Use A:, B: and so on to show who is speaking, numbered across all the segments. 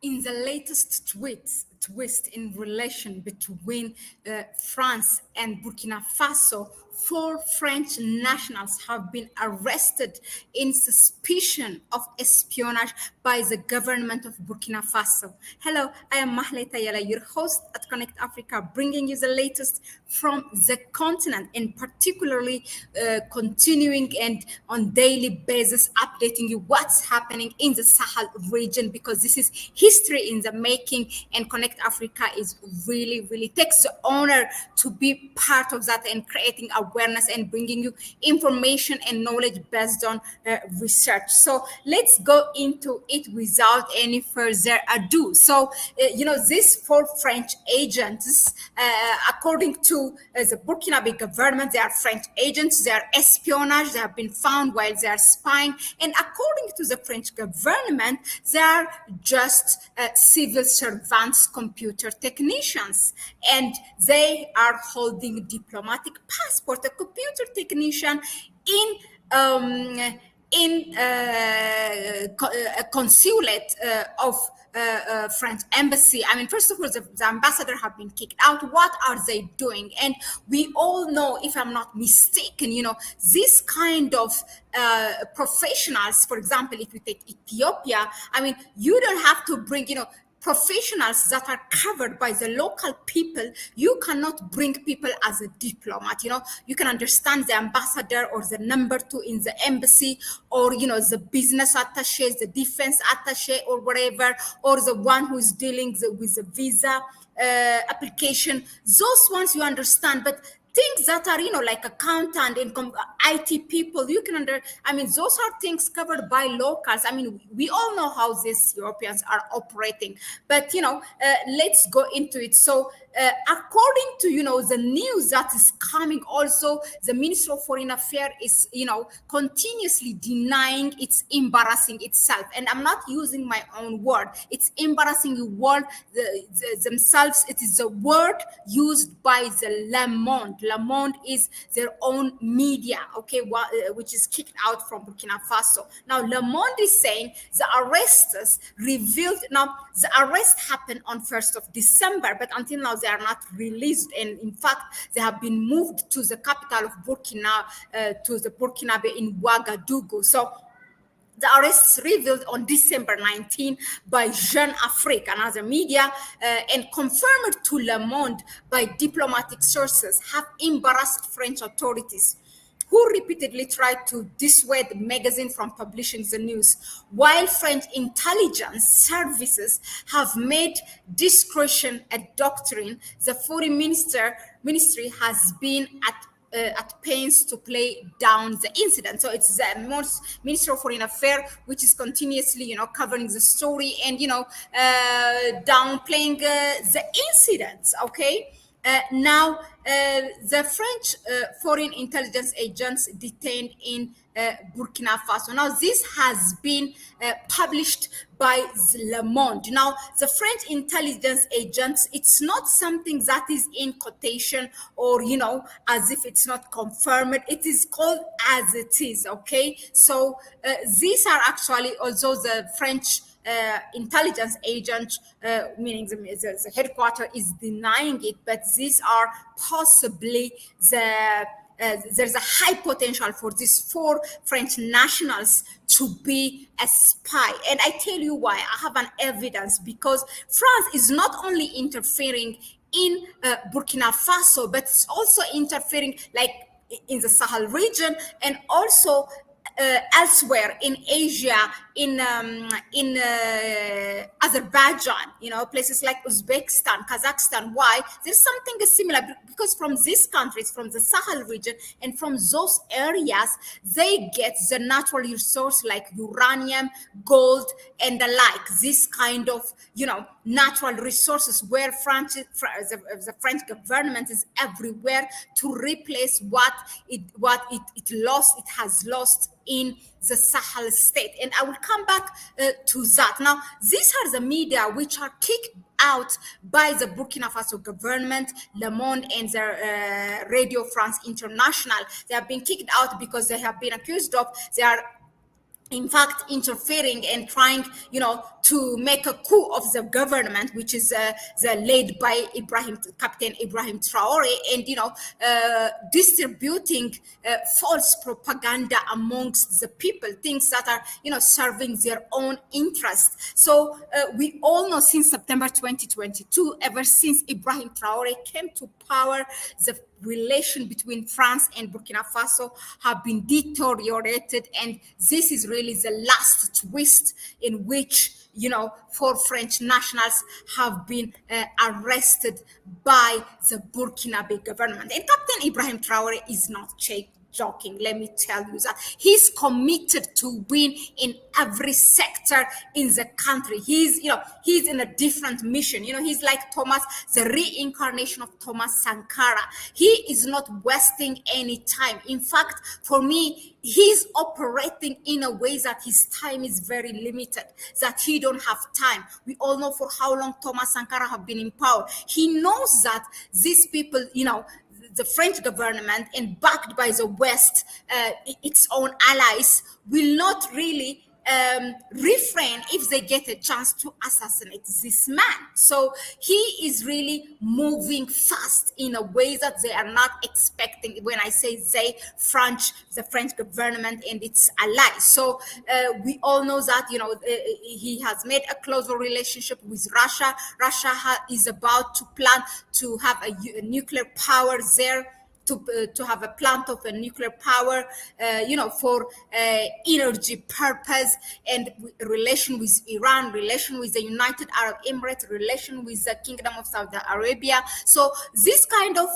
A: in the latest twist in relation between France and Burkina Faso, 4 French nationals have been arrested in suspicion of espionage by the government of Burkina Faso. Hello, I am Mahlet Ayele, your host at Connect Africa, bringing you the latest from the continent, and particularly continuing and on daily basis updating you what's happening in the Sahel region, because this is history in the making, and Connect Africa is really takes the honor to be part of that and creating awareness and bringing you information and knowledge based on research. So let's go into it without any further ado. So these 4 French agents, according to the Burkinabe government, they are French agents, they are espionage, they have been found while they are spying, and according to the French government, they are just civil servants, computer technicians, and they are holding diplomatic passport. A computer technician in a consulate of French embassy. I mean, first of all, the ambassador have been kicked out. What are they doing? And we all know, if I'm not mistaken, this kind of professionals, for example, if you take Ethiopia, I mean, you don't have to bring, professionals that are covered by the local people. You cannot bring people as a diplomat. You can understand the ambassador or the number 2 in the embassy, or the business attaché, the defense attaché, or whatever, or the one who is dealing with the visa application. Those ones you understand, but things that are like accountant and IT people, you can those are things covered by locals. I mean, we all know how these Europeans are operating, but let's go into it. So according to the news that is coming, also the Ministry of Foreign Affairs is continuously denying. It's embarrassing itself, and I'm not using my own word. It's embarrassing the word themselves. It is the word used by the Le Monde. Le Monde is their own media, okay, which is kicked out from Burkina Faso. Now, Le Monde is saying the arrests revealed. Now, the arrest happened on 1st of December, but until now they are not released, and in fact they have been moved to the capital of Burkina, to the Burkinabe in Ouagadougou. So the arrests revealed on December 19 by Jeune Afrique, another media, and confirmed to Le Monde by diplomatic sources, have embarrassed French authorities, who repeatedly tried to dissuade the magazine from publishing the news, while French intelligence services have made discretion a doctrine. The foreign ministry has been at pains to play down the incident. So it's the Ministry of Foreign Affairs which is continuously, covering the story and, downplaying the incidents. Okay. Now, the French foreign intelligence agents detained in Burkina Faso. Now, this has been published by Le Monde. Now, the French intelligence agents, it's not something that is in quotation or, as if it's not confirmed. It is called as it is, okay? So these are actually also the French intelligence agent, meaning the headquarters is denying it, but these are possibly there's a high potential for these 4 French nationals to be a spy. And I tell you why. I have an evidence, because France is not only interfering in Burkina Faso, but it's also interfering like in the Sahel region, and also elsewhere in Asia, in Azerbaijan, places like Uzbekistan, Kazakhstan. Why? There's something similar, because from these countries, from the Sahel region, and from those areas, they get the natural resource like uranium, gold, and the like. This kind of, natural resources, where the French government is everywhere to replace what it has lost in the Sahel state. And I will come back to that. Now, these are the media which are kicked out by the Burkina Faso government, Le Monde and the Radio France International. They have been kicked out because they have been accused of, they are in fact interfering and trying to make a coup of the government, which is the led by Captain Ibrahim Traore, and distributing false propaganda amongst the people, things that are serving their own interest. So we all know since September 2022, ever since Ibrahim Traore came to power, the relation between France and Burkina Faso have been deteriorated, and this is really the last twist in which four French nationals have been arrested by the Burkinabe government. And Captain Ibrahim Traore is not joking. Let me tell you that he's committed to win in every sector in the country. He's in a different mission. He's like Thomas, the reincarnation of Thomas Sankara. He is not wasting any time. In fact, for me, he's operating in a way that his time is very limited, that he don't have time. We all know for how long Thomas Sankara have been in power. He knows that these people, the French government, and backed by the West, its own allies, will not really refrain if they get a chance to assassinate this man. So he is really moving fast in a way that they are not expecting. When I say they, the French government and its allies. So we all know that he has made a closer relationship with Russia. Russia is about to plan to have a nuclear power there, to have a plant of a nuclear power, for energy purpose, and relation with Iran, relation with the United Arab Emirates, relation with the Kingdom of Saudi Arabia. So this kind of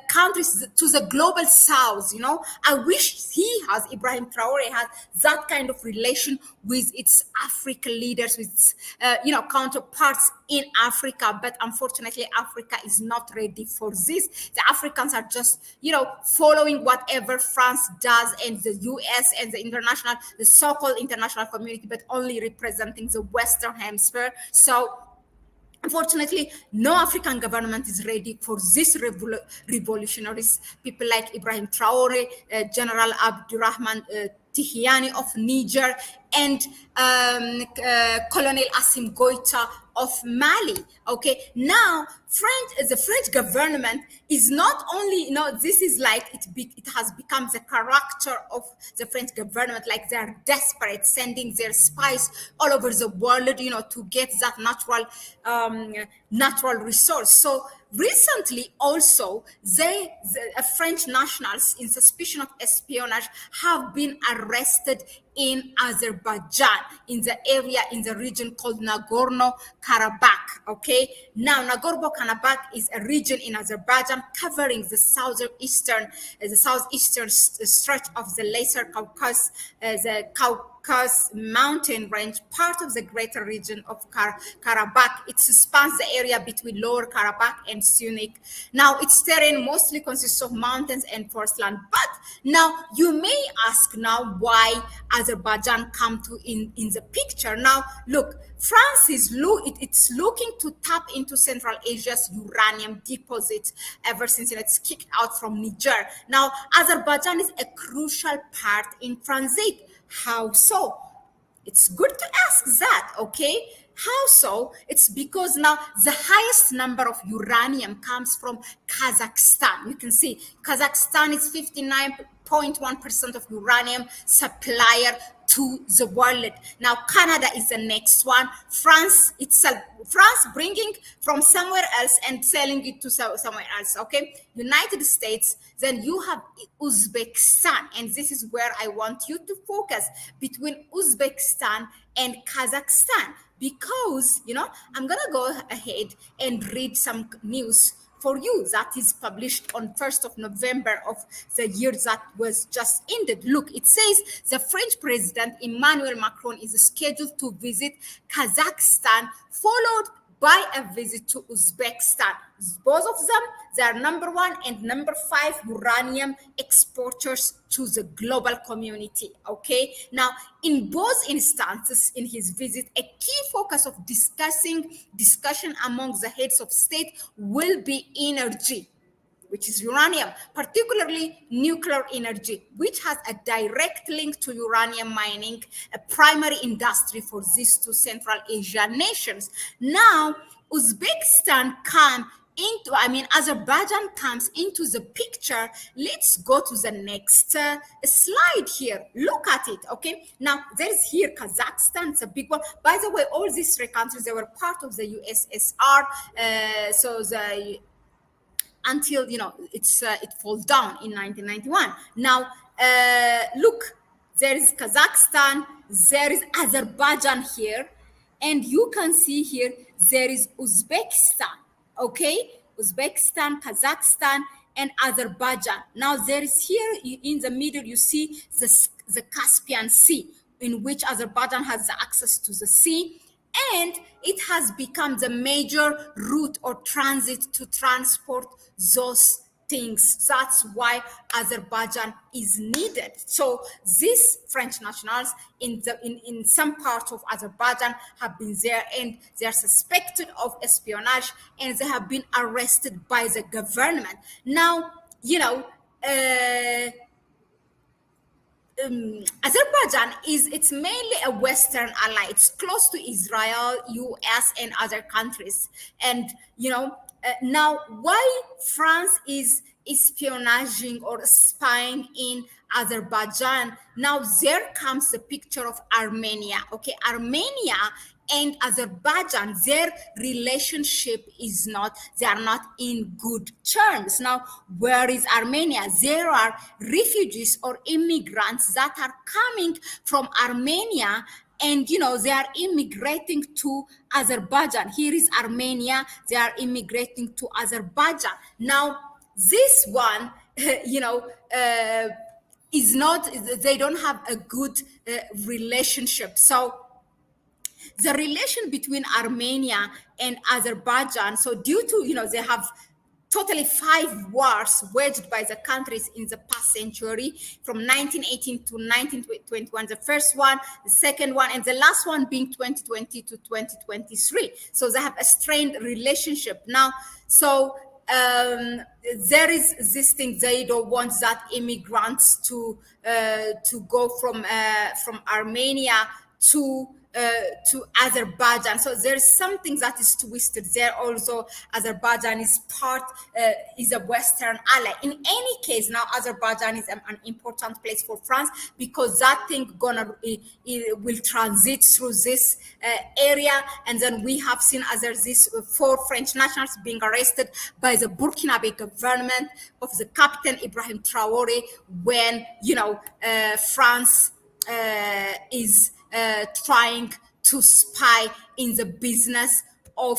A: countries to the global south, I wish Ibrahim Traore has that kind of relation with its African leaders, with its, counterparts in Africa. But unfortunately, Africa is not ready for this. The Africans are just following whatever France does, and the US and the so-called international community, but only representing the Western Hemisphere. So unfortunately, no African government is ready for this revolutionaries, people like Ibrahim Traore, General Abdurrahman Tihiani of Niger, and Colonel Assimi Goïta of Mali. Okay, now the French government is not only, this is like it has become the character of the French government, like they're desperate, sending their spies all over the world, to get that natural resource. So recently also, French nationals in suspicion of espionage have been arrested in Azerbaijan, in the region called Nagorno-Karabakh. Okay, now Nagorno-Karabakh is a region in Azerbaijan covering the southeastern stretch of the Lesser Caucasus, the Caucasus mountain range, part of the greater region of Karabakh. It spans the area between Lower Karabakh and Syunik. Now, its terrain mostly consists of mountains and forest land. But now, you may ask now why Azerbaijan come in the picture. Now, look, France is looking to tap into Central Asia's uranium deposit ever since it's kicked out from Niger. Now, Azerbaijan is a crucial part in transit. How so? It's good to ask that, okay? How so? It's because now the highest number of uranium comes from Kazakhstan. You can see Kazakhstan is 59.1% of uranium supplier to the world. Now Canada is the next one. France bringing from somewhere else and selling it to somewhere else. Okay, United States. Then you have Uzbekistan, and this is where I want you to focus, between Uzbekistan and Kazakhstan, because I'm gonna go ahead and read some news for you that is published on 1st of November of the year that was just ended. Look, it says the French President Emmanuel Macron is scheduled to visit Kazakhstan, followed by a visit to Uzbekistan. Both of them, they are number 1 and number 5 uranium exporters to the global community. Okay, now in both instances, in his visit, a key focus of discussion among the heads of state will be energy. which is uranium, particularly nuclear energy, which has a direct link to uranium mining, a primary industry for these two Central Asian nations. Now, Uzbekistan Azerbaijan comes into the picture. Let's go to the next slide here. Look at it, okay? Now, there's here Kazakhstan, it's a big one. By the way, all these three countries, they were part of the USSR, until, it falls down in 1991. Now, look, there is Kazakhstan, there is Azerbaijan here, and you can see here, there is Uzbekistan. Okay, Uzbekistan, Kazakhstan, and Azerbaijan. Now there is here in the middle, you see the Caspian Sea, in which Azerbaijan has access to the sea, and it has become the major route or transit to transport those things. That's why Azerbaijan is needed. So these French nationals in some parts of Azerbaijan have been there, and they are suspected of espionage, and they have been arrested by the government. Now, Azerbaijan it's mainly a Western ally. It's close to Israel, US, and other countries. And now why France is espionaging or spying in Azerbaijan? Now there comes the picture of Armenia. Okay, Armenia and Azerbaijan, their relationship they are not in good terms. Now, where is Armenia? There are refugees or immigrants that are coming from Armenia, and they are immigrating to Azerbaijan. Here is Armenia, they are immigrating to Azerbaijan. Now, this one, is not, they don't have a good relationship. So the relation between Armenia and Azerbaijan, so due to, they have totally 5 wars waged by the countries in the past century, from 1918 to 1921, the first one, the second one, and the last one being 2020 to 2023. So they have a strained relationship. Now, so there is this thing, they don't want that immigrants to go from Armenia to Azerbaijan. So there's something that is twisted there. Also, Azerbaijan is a Western ally. In any case, now Azerbaijan is an important place for France, because that thing it will transit through this area. And then we have seen these 4 French nationals being arrested by the Burkina Faso government of the Captain Ibrahim Traore, when France is trying to spy in the business of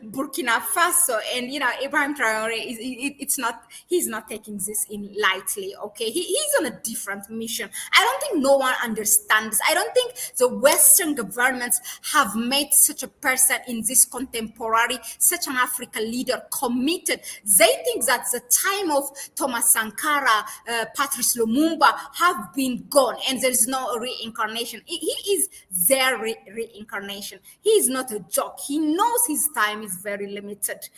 A: Burkina Faso. And Ibrahim Traore he's not taking this in lightly. Okay, he's on a different mission. I don't think no one understands. I don't think the Western governments have made such a person in this contemporary, such an African leader committed. They think that the time of Thomas Sankara, Patrice Lumumba have been gone, and there is no reincarnation. He is their reincarnation. He is not a joke. He knows his time is very limited.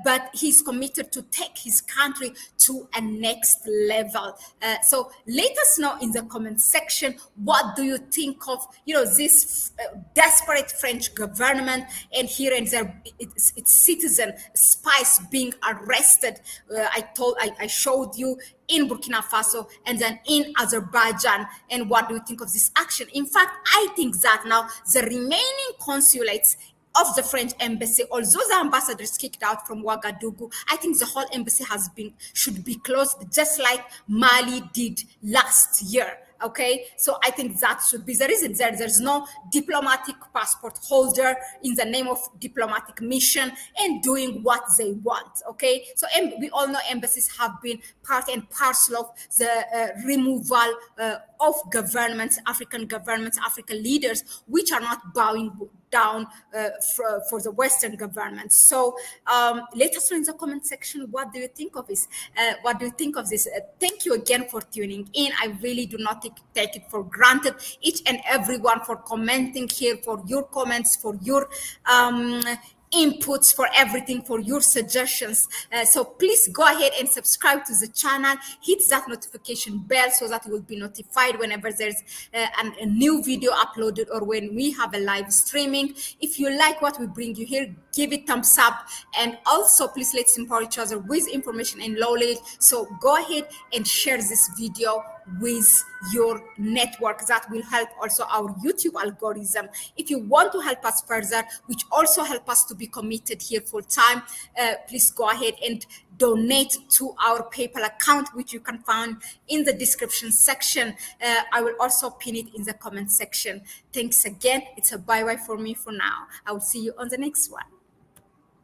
A: But he's committed to take his country to a next level. So let us know in the comment section, what do you think of this desperate French government, and here and there its citizen spies being arrested. I showed you in Burkina Faso and then in Azerbaijan. And what do you think of this action? In fact, I think that now the remaining consulates of the French embassy, although the ambassador is kicked out from Ouagadougou, I think the whole embassy should be closed, just like Mali did last year. Okay, so I think that should be the reason. There's no diplomatic passport holder in the name of diplomatic mission and doing what they want. Okay, so we all know embassies have been part and parcel of the removal of governments, African leaders, which are not bowing down for the Western government. So let us know in the comment section, what do you think of this? Thank you again for tuning in. I really do not take it for granted. Each and everyone for commenting here, for your comments, for your inputs, for everything, for your suggestions. So please go ahead and subscribe to the channel, hit that notification bell so that you will be notified whenever there's a new video uploaded or when we have a live streaming. If you like what we bring you here, give it thumbs up, and also please let's empower each other with information and knowledge. So go ahead and share this video with your network. That will help also our YouTube algorithm. If you want to help us further, which also help us to be committed here full time, please go ahead and donate to our PayPal account, which you can find in the description section. I will also pin it in the comment section. Thanks again. It's a bye-bye for me for now. I will see you on the next one.